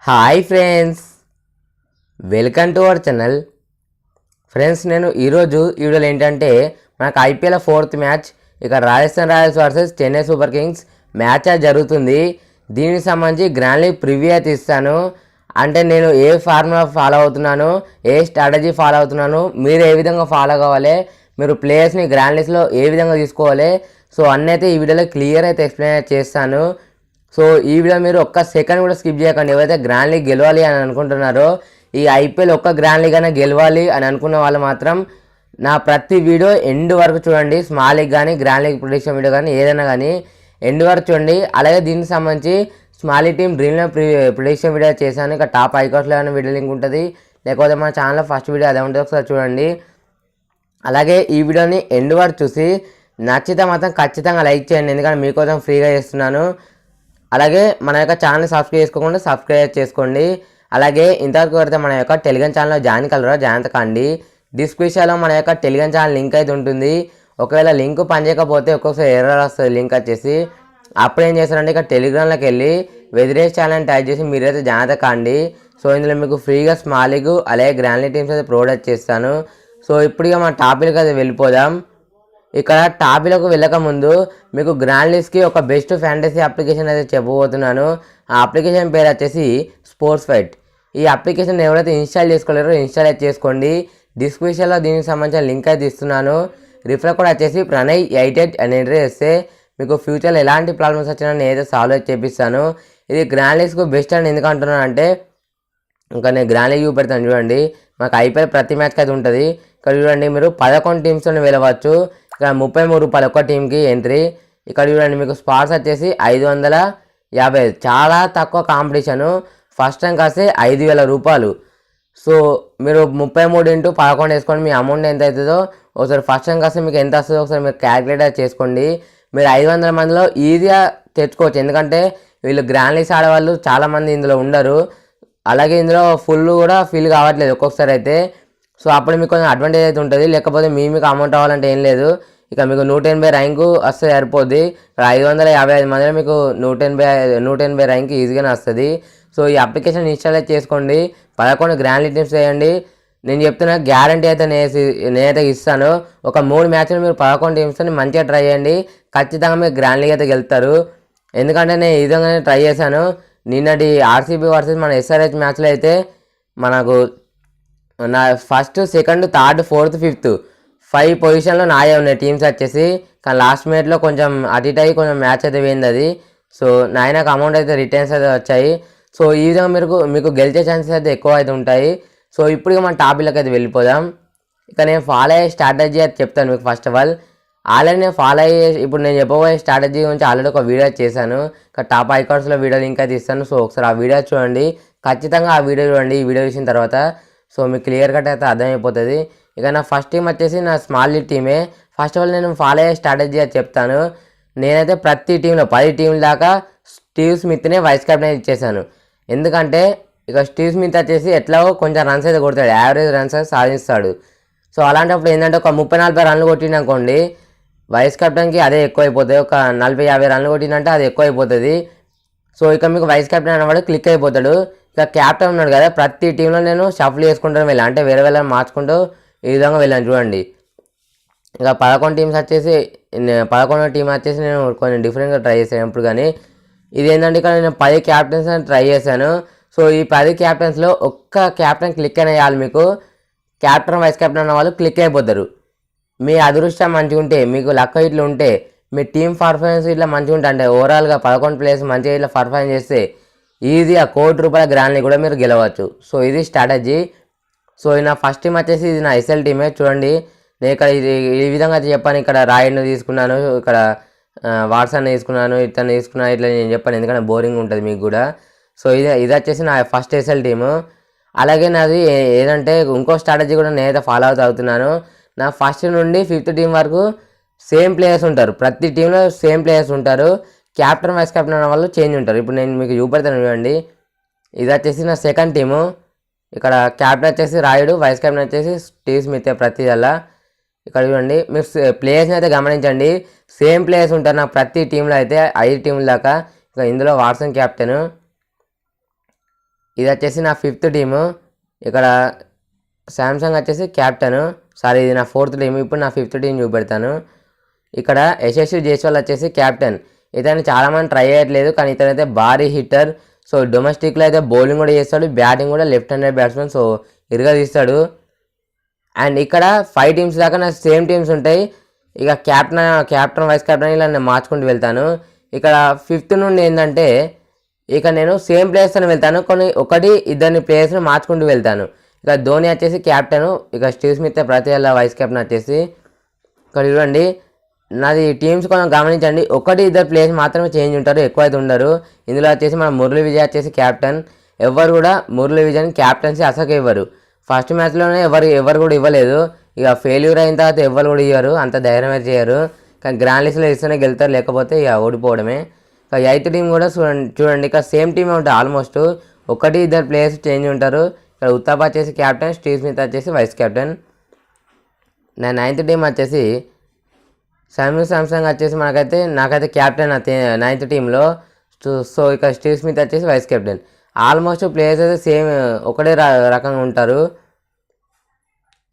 Hi friends, welcome to our channel. Friends, నేను ఈరోజు ఈ వీడియోలో ఏంటంటే మనకు ఐపీఎల్ 4th మ్యాచ్ ఇక Rajasthan Royals versus Chennai super Kings match జరుగుతుంది. దీనికి సంబంధించి గ్రాండ్ లీగ్ ప్రివ్యూ అయితే ఇస్తాను. అంటే నేను ఏ ఫార్ములా ఫాలో అవుతున్నాను, ఏ స్ట్రాటజీ ఫాలో అవుతున్నాను, మీరు ఏ విధంగా ఫాలో కావాలి, మీరు ప్లేయర్స్ని గ్రాండ్ లీగ్స్లో ఏ విధంగా తీసుకోవాలి, సో అన్నీ అయితే ఈ వీడియోలో క్లియర్ అయితే ఎక్స్ప్లెయిన్ చేస్తాను. సో ఈ వీడియో మీరు ఒక్క సెకండ్ కూడా స్కిప్ చేయకండి. ఎవరైతే గ్రాండ్ లీగ్ గెలవాలి అని అనుకుంటున్నారో, ఈ ఐపీఎల్ ఒక్క గ్రాండ్ లీగ్ అయినా గెలవాలి అని అనుకున్న వాళ్ళు మాత్రం నా ప్రతి వీడియో ఎండ్ వరకు చూడండి. స్మాల్ లీగ్ కానీ గ్రాండ్ లీగ్ ప్రిడిక్షన్ వీడియో కానీ ఏదైనా కానీ ఎండ్ వరకు చూడండి. అలాగే దీనికి సంబంధించి small league team dream eleven prediction video చేశాను. ఇక టాప్ ఐకాట్స్లో ఏమైనా వీడియో లింక్ ఉంటుంది, లేకపోతే మన ఛానల్లో ఫస్ట్ వీడియో అదే ఉంటుంది, ఒకసారి చూడండి. అలాగే ఈ వీడియోని ఎండ్ వరకు చూసి నచ్చితే మాత్రం ఖచ్చితంగా లైక్ చేయండి, ఎందుకంటే మీకోసం ఫ్రీగా చేస్తున్నాను. అలాగే మన యొక్క ఛానల్ని సబ్స్క్రైబ్ చేసుకోకుండా సబ్స్క్రైబ్ చేసుకోండి. అలాగే ఇంతవరకు వస్తే మన యొక్క టెలిగ్రామ్ ఛానల్లో జాయిన్ కలరా జాయిన్ కండి. డిస్క్రిప్షన్లో మన యొక్క టెలిగ్రామ్ ఛానల్ లింక్ అయితే ఉంటుంది. ఒకవేళ లింక్ పనిచేయకపోతే ఒక్కొక్కసారి ఎర్రర్ వస్తుంది లింక్ వచ్చేసి. అప్పుడు ఏం చేస్తారంటే ఇక టెలిగ్రామ్లోకి వెళ్ళి వెదిరేజ్ ఛానల్ టైప్ చేసి మీరైతే జాయిన్ కండి. సో ఇందులో మీకు ఫ్రీగా స్మాల్ లీగ్ అలాగే గ్రాండ్ లీగ్ టీమ్స్ అయితే ప్రొవైడ్ చేస్తాను. సో ఇప్పుడు ఇక మన టాపిక్ అయితే వెళ్ళిపోదాం. ఇక్కడ టాపిక్లకు వెళ్ళక ముందు మీకు గ్రాండ్ లీగ్స్కి ఒక బెస్ట్ ఫ్యాంటసీ అప్లికేషన్ అయితే చెప్పబోతున్నాను. ఆ అప్లికేషన్ పేరు వచ్చేసి స్పోర్ట్స్ ఫైట్. ఈ అప్లికేషన్ ఎవరైతే ఇన్స్టాల్ చేసుకోలేరో ఇన్స్టాల్ అయితే చేసుకోండి. డిస్క్రిప్షన్లో దీనికి సంబంధించిన లింక్ అయితే ఇస్తున్నాను. రిఫర్ కూడా వచ్చేసి ప్రణయ్ 88 అని ఎంటర్ చేస్తే మీకు ఫ్యూచర్లో ఎలాంటి ప్రాబ్లమ్స్ వచ్చినా నేనైతే సాల్వ్ అయితే చేపిస్తాను. ఇది గ్రాండ్ లీగ్స్కు బెస్ట్ అని ఎందుకు అంటున్నాను అంటే, ఇంకా నేను గ్రాండ్ లీగ్ చూపెడతాను చూడండి. మాకు ఐపీఎల్ ప్రతి మ్యాచ్కి అయితే ఉంటుంది. ఇక్కడ చూడండి, మీరు 11 టీమ్స్తో వెళ్ళవచ్చు. ఇక్కడ 33 రూపాయలు ఒక్క టీంకి ఎంట్రీ. ఇక్కడ చూడండి, మీకు స్పాట్స్ వచ్చేసి 550, చాలా తక్కువ కాంపిటీషను. ఫస్ట్ టైం కాస్తే 5,000 రూపాయలు. సో మీరు 33 × 11 వేసుకోండి, మీ అమౌంట్ ఎంత అవుతుందో ఒకసారి ఫస్ట్ టైం కాస్తే మీకు ఎంత వస్తుందో ఒకసారి మీరు క్యాలిక్యులేట్ చేసుకోండి. మీరు 500 మందిలో ఈజీగా తెచ్చుకోవచ్చు, ఎందుకంటే వీళ్ళు గ్రాండ్ లీగ్స్ ఆడేవాళ్ళు చాలామంది ఇందులో ఉండరు. అలాగే ఇందులో ఫుల్ కూడా ఫీల్ కావట్లేదు ఒక్కొక్కసారి అయితే. సో అప్పుడు మీకు కొంచెం అడ్వాంటేజ్ అయితే ఉంటుంది. లేకపోతే మీకు అమౌంట్ అవ్వాలంటే ఏం లేదు, ఇక మీకు 180 ర్యాంకు వస్తే సరిపోద్ది. ఇక్కడ 555 మందిలో మీకు 180 ర్యాంక్ ఈజీగానే వస్తుంది. సో ఈ అప్లికేషన్ ఇన్స్టాల్ చేసుకోండి. 11 గ్రాండ్ లీగ్ టీమ్స్ చేయండి. నేను చెప్తున్నా గ్యారంటీ అయితే నేనైతే ఇస్తాను. ఒక 3 మ్యాచ్లు మీరు 11 టీమ్స్తో మంచిగా ట్రై చేయండి, ఖచ్చితంగా మీరు గ్రాండ్ లీగ్ అయితే గెలుస్తారు. ఎందుకంటే నేను ఈ విధంగానే ట్రై చేశాను. నిన్నటి ఆర్సీబీ వర్సెస్ మన ఎస్ఆర్హెచ్ మ్యాచ్లో అయితే మనకు నా first, second, third, fourth, fifth 5 పొజిషన్లో నాయే ఉన్నాయి టీమ్స్ వచ్చేసి. కానీ లాస్ట్ మినిట్లో కొంచెం అటు ఇటు అయ్యి కొంచెం మ్యాచ్ అయితే పోయింది అది. సో నాకు అమౌంట్ అయితే రిటర్న్స్ అయితే వచ్చాయి. సో ఈ విధంగా మీకు గెలిచే ఛాన్సెస్ అయితే ఎక్కువ అయితే ఉంటాయి. సో ఇప్పుడు మన టాపిక్లోకి అయితే వెళ్ళిపోదాం. ఇక నేను ఫాలో అయ్యే స్ట్రాటజీ అయితే చెప్తాను మీకు. ఫస్ట్ ఆఫ్ ఆల్ ఆల్రెడీ నేను ఫాలో అయ్యే, ఇప్పుడు నేను చెప్పబోయే స్ట్రాటజీ గురించి ఆల్రెడీ ఒక వీడియో చేశాను. ఇక టాప్ ఐకార్డ్స్లో వీడియో లింక్ అయితే ఇస్తాను. సో ఒకసారి ఆ వీడియో చూడండి, ఖచ్చితంగా ఆ వీడియో చూడండి. ఈ వీడియో చూసిన తర్వాత సో మీకు క్లియర్ కట్ అయితే అర్థమైపోతుంది. ఇక నా ఫస్ట్ టీం వచ్చేసి నా స్మాల్ లీగ్ టీమే. ఫస్ట్ ఆఫ్ ఆల్ నేను ఫాలో అయ్యే స్ట్రాటజీ అది చెప్తాను. నేనైతే ప్రతి టీంలో 10 టీంల దాకా స్టీవ్ స్మిత్నే వైస్ కెప్టెన్ ఇచ్చేసాను. ఎందుకంటే ఇక స్టీవ్ స్మిత్ వచ్చేసి ఎట్లాగో కొంచెం రన్స్ అయితే కొడతాడు, యావరేజ్ రన్స్ అయితే సాధిస్తాడు. సో అలాంటప్పుడు ఏంటంటే ఒక 30-40 రన్లు కొట్టిననుకోండి, వైస్ కెప్టెన్కి అదే ఎక్కువ అయిపోతుంది. ఒక 40-50 రన్లు కొట్టినంటే అది ఎక్కువ అయిపోతుంది. సో ఇక మీకు వైస్ కెప్టెన్ అనేవాడు క్లిక్ అయిపోతాడు. ఇక క్యాప్టెన్ ఉన్నాడు కదా, ప్రతి టీంలో నేను షఫల్ చేసుకుంటాను వెళ్ళాను, అంటే వేరే వేరే మార్చుకుంటూ ఈ విధంగా వెళ్ళాను చూడండి. ఇక 11 టీమ్స్ వచ్చేసి 11వ టీం వచ్చేసి నేను కొంచెం డిఫరెంట్గా ట్రై చేశాను ఎప్పుడు. కానీ ఇది ఏంటంటే ఇక్కడ నేను 10 క్యాప్టెన్స్ అని ట్రై చేశాను. సో ఈ 10 క్యాప్టెన్స్లో ఒక్క క్యాప్టెన్ క్లిక్ అయిన చాలు, మీకు క్యాప్టెన్ వైస్ కెప్టెన్ అన్న వాళ్ళు క్లిక్ అయిపోతారు. మీ అదృష్టం మంచిగా ఉంటే, మీకు లక్ ఇట్లా ఉంటే, మీ టీం పర్ఫార్మెన్స్ ఇట్లా మంచిగా ఉంటే, అంటే ఓవరాల్గా 11 ప్లేయర్స్ మంచిగా ఇట్లా పర్ఫార్మెన్స్ చేస్తే ఈజీగా ₹1,00,00,000 గ్రాండ్ లీగ్ కూడా మీరు గెలవచ్చు. సో ఇది స్ట్రాటజీ. సో నా ఫస్ట్ టీం వచ్చేసి ఇది నా ఎస్ఎల్ టీమే. చూడండి, నేను ఇక్కడ ఇది ఈ విధంగా చెప్పాను. ఇక్కడ రాయుడ్ని తీసుకున్నాను, ఇక్కడ వాట్సన్ తీసుకున్నాను, ఇతను తీసుకున్నాను, ఇట్లా నేను చెప్పాను, ఎందుకంటే బోరింగ్ ఉంటుంది మీకు కూడా. సో ఇది వచ్చేసి నా ఫస్ట్ ఎస్ఎల్ టీము. అలాగే నాది ఏదంటే ఇంకో స్ట్రాటజీ కూడా నేనైతే ఫాలో అవుతున్నాను. నా ఫస్ట్ నుండి 5th టీం వరకు సేమ్ ప్లేయర్స్ ఉంటారు. ప్రతి టీంలో సేమ్ ప్లేయర్స్ ఉంటారు. క్యాప్టెన్ వైస్ కెప్టెన్ అనే వాళ్ళు చేంజ్ ఉంటారు. ఇప్పుడు నేను మీకు చూపెడతాను చూడండి. ఇది వచ్చేసి నా సెకండ్ టీము. ఇక్కడ క్యాప్టెన్ వచ్చేసి రాయుడు, వైస్ కెప్టెన్ వచ్చేసి స్టీవ్ స్మిత్ ప్రతి అలా. ఇక్కడ చూడండి, మీరు ప్లేయర్స్ని అయితే గమనించండి, సేమ్ ప్లేయర్స్ ఉంటారు నాకు ప్రతి టీంలో అయితే 5 టీంల దాకా. ఇక ఇందులో వాట్సన్ క్యాప్టెన్, ఇది వచ్చేసి నా 5th టీము. ఇక్కడ శాంసంగ్ వచ్చేసి క్యాప్టెన్. సారీ, ఇది నా 4th టీం. ఇప్పుడు నా 5th టీం చూపెడతాను. ఇక్కడ యశస్వి జైస్వాల్ వచ్చేసి క్యాప్టెన్. ఇతను చాలామంది ట్రై చేయట్లేదు, కానీ ఇతనైతే భారీ హిట్టర్. సో డొమెస్టిక్లో అయితే బౌలింగ్ కూడా చేస్తాడు, బ్యాటింగ్ కూడా లెఫ్ట్ హ్యాండెడ్ బ్యాట్స్మెన్. సో ఇరుగా తీస్తాడు. అండ్ ఇక్కడ 5 టీమ్స్ దాకా నా సేమ్ టీమ్స్ ఉంటాయి. ఇక క్యాప్టెన్ వైస్ కెప్టెన్ ఇలా నేను మార్చుకుంటూ వెళ్తాను. ఇక్కడ 5th నుండి ఏంటంటే ఇక నేను సేమ్ ప్లేయర్స్తో వెళ్తాను, కొన్ని ఇద్దరిని ప్లేయర్స్ని మార్చుకుంటూ వెళ్తాను. ఇక ధోని వచ్చేసి క్యాప్టెన్, ఇక స్టీవ్ స్మిత్ ప్రతి ఏళ్ళ వైస్ కెప్టెన్ వచ్చేసి. ఇక్కడ చూడండి నాది టీమ్స్ కొంచెం గమనించండి, 1-2 ప్లేయర్స్ మాత్రమే చేంజ్ ఉంటారు, ఎక్కువైతే ఉండరు. ఇందులో వచ్చేసి మన మురళీ విజయ్ వచ్చేసి క్యాప్టెన్. ఎవరు కూడా మురళీ విజయ్ క్యాప్టెన్సీ అసలు ఇవ్వరు. ఫస్ట్ మ్యాచ్లోనే ఎవరు కూడా ఇవ్వలేదు. ఇక ఫెయిల్యూర్ అయిన తర్వాత ఎవరు కూడా ఇవ్వరు, అంత ధైర్యం అయితే చేయరు. కానీ గ్రాండ్ లిస్ట్లో ఇస్తేనే గెలుతారు, లేకపోతే ఇక ఓడిపోవడమే. ఇక 8th టీం కూడా చూడండి ఇక్కడ సేమ్ టీమే ఉంటుంది ఆల్మోస్ట్. 1-2 ప్లేయర్స్ చేంజ్ ఉంటారు. ఇక్కడ ఉత్తప్ వచ్చేసి క్యాప్టెన్, స్టీవ్ స్మిత్ వచ్చేసి వైస్ కెప్టెన్. నా 9th టీం వచ్చేసి శాంసంగ్ వచ్చేసి నాకైతే క్యాప్టెన్ 9th టీంలో. సో ఇక్కడ స్టీవ్ స్మిత్ వచ్చేసి వైస్ కెప్టెన్. ఆల్మోస్ట్ ప్లేయర్స్ అయితే సేమ్ ఒకటే రకంగా ఉంటారు.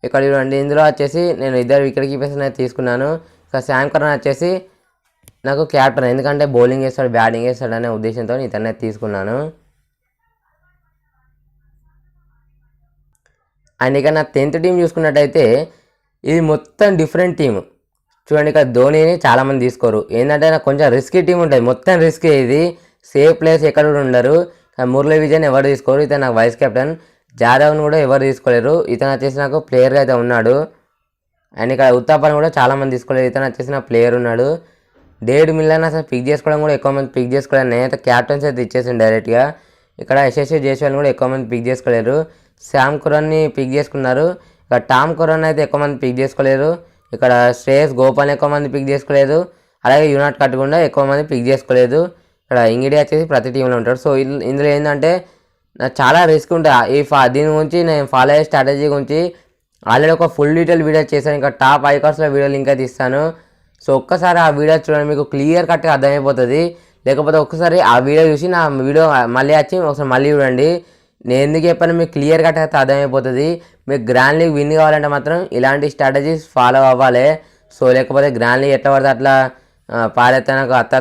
ఇక్కడ చూడండి ఇందులో వచ్చేసి నేను 2 వికెట్ కీపర్స్ అయితే తీసుకున్నాను. ఇక శామ్ కరణ్ వచ్చేసి నాకు క్యాప్టెన్, ఎందుకంటే బౌలింగ్ చేస్తాడు బ్యాటింగ్ చేస్తాడు అనే ఉద్దేశంతో ఇతనే తీసుకున్నాను. అండ్ ఇక నా 10th టీం చూసుకున్నట్టయితే ఇది మొత్తం డిఫరెంట్ టీము. చూడండి ఇక్కడ ధోనిని చాలామంది తీసుకోరు, ఏంటంటే నాకు కొంచెం రిస్కీ టీం ఉంటుంది, మొత్తం రిస్కీ. ఇది సేఫ్ ప్లేస్ ఎక్కడ కూడా ఉండరు. మురళీ విజయ్ని ఎవరు తీసుకోరు, ఇతను నాకు వైస్ కెప్టెన్. జాదవ్ని కూడా ఎవరు తీసుకోలేరు, ఇతను వచ్చేసి నాకు ప్లేయర్గా అయితే ఉన్నాడు. అండ్ ఇక్కడ ఉత్తప్పని కూడా చాలామంది తీసుకోలేరు, ఇతను వచ్చేసి నా ప్లేయర్ ఉన్నాడు. డేవిడ్ మిల్లర్ని అసలు పిక్ చేసుకోవడం కూడా ఎక్కువ మంది పిక్ చేసుకోలేరు, నేనైతే క్యాప్టెన్స్ అయితే ఇచ్చేసాను డైరెక్ట్గా. ఇక్కడ యశస్వి జైస్వాల్ని కూడా ఎక్కువ మంది పిక్ చేసుకోలేరు. శామ్ కరణ్ని పిక్ చేసుకున్నారు. ఇక టామ్ కరణ్ అయితే ఎక్కువ మంది పిక్ చేసుకోలేరు. ఇక్కడ శ్రేయస్ గోపాల్ని ఎక్కువ మంది పిక్ చేసుకోలేదు, అలాగే యునాట్ కట్టకుండా ఎక్కువ మంది పిక్ చేసుకోలేదు. ఇక్కడ ఇంగిడి వచ్చేసి ప్రతి టీంలో ఉంటాడు. సో ఇందులో ఏంటంటే నాకు చాలా రిస్క్ ఉంటుంది. దీని గురించి నేను ఫాలో అయ్యే స్ట్రాటజీ గురించి ఆల్రెడీ ఒక ఫుల్ డీటెయిల్ వీడియో చేశాను, ఇంకా టాప్ ఐకార్స్లో వీడియోలు ఇంకా తీస్తాను. సో ఒక్కసారి ఆ వీడియో చూడండి, మీకు క్లియర్ కట్గా అర్థమైపోతుంది. లేకపోతే ఒక్కసారి ఆ వీడియో చూసి నా వీడియో మళ్ళీ వచ్చి ఒకసారి మళ్ళీ చూడండి. నేను ఎందుకు చెప్పాను మీకు క్లియర్ కట్ అయితే అర్థమైపోతుంది. మీకు గ్రాండ్ లీగ్ విన్ కావాలంటే మాత్రం ఇలాంటి స్ట్రాటజీస్ ఫాలో అవ్వాలి. సో లేకపోతే గ్రాండ్ లీగ్ ఎట్లా పడితే అట్లా పారేస్తే నాకు అత్త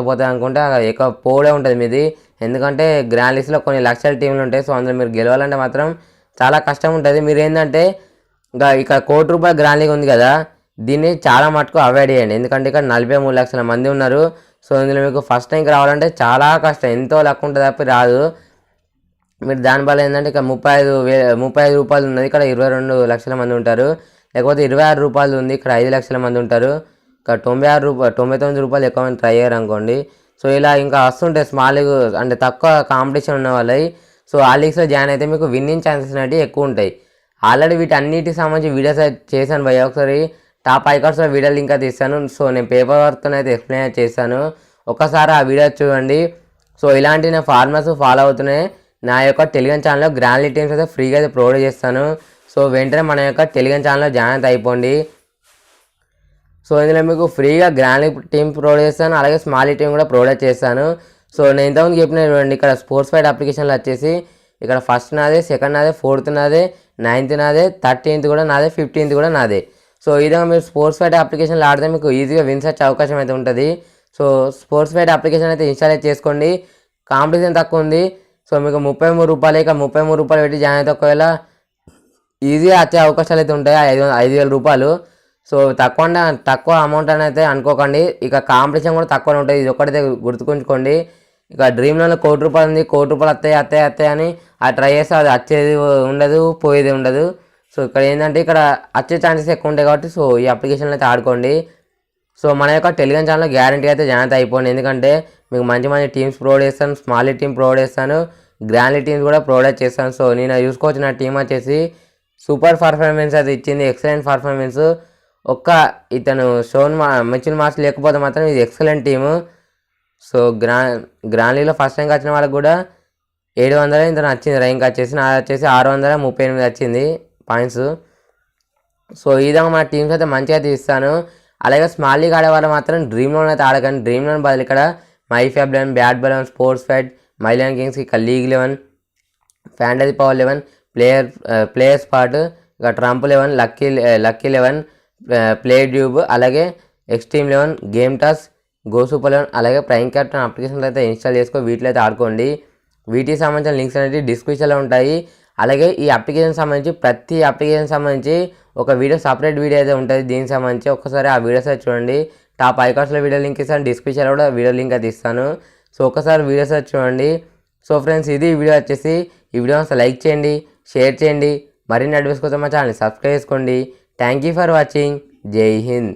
పోతే అనుకుంటే ఎక్కువ పోవడే ఉంటుంది మీది. ఎందుకంటే గ్రాండ్ లీగ్స్లో కొన్ని లక్షల టీంలు ఉంటాయి. సో అందులో మీరు గెలవాలంటే మాత్రం చాలా కష్టం ఉంటుంది. మీరు ఏంటంటే ఇంకా ఇక్కడ ₹1,00,00,000 గ్రాండ్ లీగ్ ఉంది కదా, దీన్ని చాలా మటుకు అవాయిడ్ చేయండి. ఎందుకంటే ఇక్కడ 43 లక్షల మంది ఉన్నారు. సో ఇందులో మీకు ఫస్ట్ టైంకి రావాలంటే చాలా కష్టం, ఎంతో లక్ ఉంటుంది తప్పి రాదు. మీరు దానివల్ల ఏంటంటే ఇక్కడ ₹35 ఉన్నది, ఇక్కడ 22 లక్షల మంది ఉంటారు. లేకపోతే ₹26 ఉంది, ఇక్కడ 5 లక్షల మంది ఉంటారు. ఇక్కడ ₹99 ఎక్కువ మంది ట్రై అయ్యారు అనుకోండి. సో ఇలా ఇంకా వస్తుంటాయి స్మాల్ లీగ్ అంటే తక్కువ కాంపిటీషన్ ఉన్న వాళ్ళవి. సో ఆ లీగ్స్లో జాయిన్ అయితే మీకు విన్నింగ్ ఛాన్సెస్ అనేవి ఎక్కువ ఉంటాయి. ఆల్రెడీ వీటన్నిటికి సంబంధించి వీడియోస్ చేశాను భయ్య, ఒకసారి టాప్ ఐకార్స్లో వీడియో లింక్ అయితే ఇస్తాను. సో నేను పేపర్ వర్క్తో అయితే ఎక్స్ప్లెయిన్ చేశాను, ఒకసారి ఆ వీడియో చూడండి. సో ఇలాంటి నేను ఫార్మాట్స్ ఫాలో అవుతున్నాయి. నా యొక్క టెలిగ్రామ్ ఛానల్లో గ్రాండ్ లీగ్ టీమ్స్ అయితే ఫ్రీగా అయితే ప్రొవైడ్ చేస్తాను. సో వెంటనే మన యొక్క టెలిగ్రామ్ ఛానల్లో జాయిన్ అయితే అయిపోండి. సో ఇందులో మీకు ఫ్రీగా గ్రాండ్ లీగ్ టీమ్ ప్రొవైడ్ చేస్తాను, అలాగే స్మాల్ లీగ్ టీమ్ కూడా ప్రొవైడ్ చేస్తాను. సో నేను ఇంతకుముందు చెప్పిన చూడండి, ఇక్కడ స్పోర్ట్స్ ఫైట్ అప్లికేషన్లో వచ్చేసి ఇక్కడ ఫస్ట్ నాదే, సెకండ్ నాదే, 4th నాదే, 9th నాదే, 13th కూడా నాదే, 15th కూడా నాదే. సో ఈ విధంగా మీరు స్పోర్ట్స్ ఫైట్ అప్లికేషన్లో ఆడితే మీకు ఈజీగా విన్స్ వచ్చే అవకాశం అయితే ఉంటుంది. సో స్పోర్ట్స్ ఫైట్ అప్లికేషన్ అయితే ఇన్స్టాల్ చేసుకోండి, కాంపిటీషన్ తక్కువ ఉంది. సో మీకు ₹33, ఇక ₹33 పెట్టి జాయిన్ అయితే ఒకవేళ ఈజీగా వచ్చే అవకాశాలు అయితే ఉంటాయి. ₹5,000. సో తక్కువ అమౌంట్ అని అయితే అనుకోకండి. ఇక కాంపిటీషన్ కూడా తక్కువ ఉంటుంది, ఇది ఒక్కటైతే గుర్తుకుంచుకోండి. ఇక డ్రీమ్లో ₹1,00,00,000 ఉంది, ₹1,00,00,000 వస్తాయి అని అది ట్రై చేస్తే అది వచ్చేది ఉండదు, పోయేది ఉండదు. సో ఇక్కడ ఏంటంటే ఇక్కడ వచ్చే ఛాన్సెస్ ఎక్కువ ఉంటాయి కాబట్టి సో ఈ అప్లికేషన్లో అయితే ఆడుకోండి. సో మన యొక్క టెలిగ్రామ్ ఛానల్లో గ్యారంటీ అయితే జాయిన్ అయితే అయిపోండి, ఎందుకంటే మీకు మంచి టీమ్స్ ప్రొవైడ్ చేస్తాను, స్మాల్ లీగ్ టీమ్ ప్రొవైడ్ చేస్తాను, గ్రాండ్ లీగ్ టీమ్స్ కూడా ప్రొవైడ్ చేస్తాను. సో నేను చూసుకోవచ్చు నా టీం వచ్చేసి సూపర్ పర్ఫార్మెన్స్ అయితే ఇచ్చింది, ఎక్సలెంట్ పర్ఫార్మెన్స్. ఇతను మిచిల్ మార్క్స్ లేకపోతే మాత్రం ఇది ఎక్సలెంట్ టీము. సో గ్రాండ్ లీగ్లో ఫస్ట్ ర్యాంక్ వచ్చిన వాళ్ళకి కూడా 700 ఇతను వచ్చింది ర్యాంక్ వచ్చేసి, నాది వచ్చేసి 638 వచ్చింది పాయింట్స్. సో ఈ విధంగా మన టీమ్స్ అయితే మంచిగా తీస్తాను. అలాగే స్మాల్ లీగ్ ఆడే వాళ్ళు మాత్రం డ్రీమ్ లోన్ అయితే ఆడకండి. డ్రీమ్ లోన్ బదులు ఇక్కడ మై ఫ్యాబ్11, బ్యాట్ బలన్, స్పోర్ట్స్ ఫైట్, మైలాన్ కింగ్స్, ఇక్కడ league 11, fantasy power 11, player spot, ఇక ట్రంప్ 11, లక్కీ 11, ప్లే ట్యూబ్, అలాగే extreme 11, game toss, go super 11, అలాగే ప్రైమ్ క్యాప్టెన్ అప్లికేషన్లు అయితే ఇన్స్టాల్ చేసుకో, వీటిలో అయితే ఆడుకోండి. వీటికి సంబంధించిన లింక్స్ అనేది డిస్క్రిప్షన్లో ఉంటాయి. అలాగే ఈ అప్లికేషన్ సంబంధించి ప్రతి అప్లికేషన్ సంబంధించి ఒక వీడియో సపరేట్ వీడియో అయితే ఉంటుంది. దీనికి సంబంధించి ఒక్కసారి ఆ వీడియోస్ అయితే చూడండి. టాప్ ఐకార్డ్స్లో వీడియో లింక్ ఇస్తాను, డిస్క్రిప్షన్లో కూడా వీడియో లింక్ అయితే ఇస్తాను. సో ఒక్కసారి వీడియోస్ అయితే చూడండి. సో ఫ్రెండ్స్, ఇది వీడియో వచ్చేసి ఈ వీడియో అసలు లైక్ చేయండి, షేర్ చేయండి, మరిన్ని అడ్వైస్ కోసం మా ఛానల్ని సబ్స్క్రైబ్ చేసుకోండి. Thank you for watching. జై హింద్.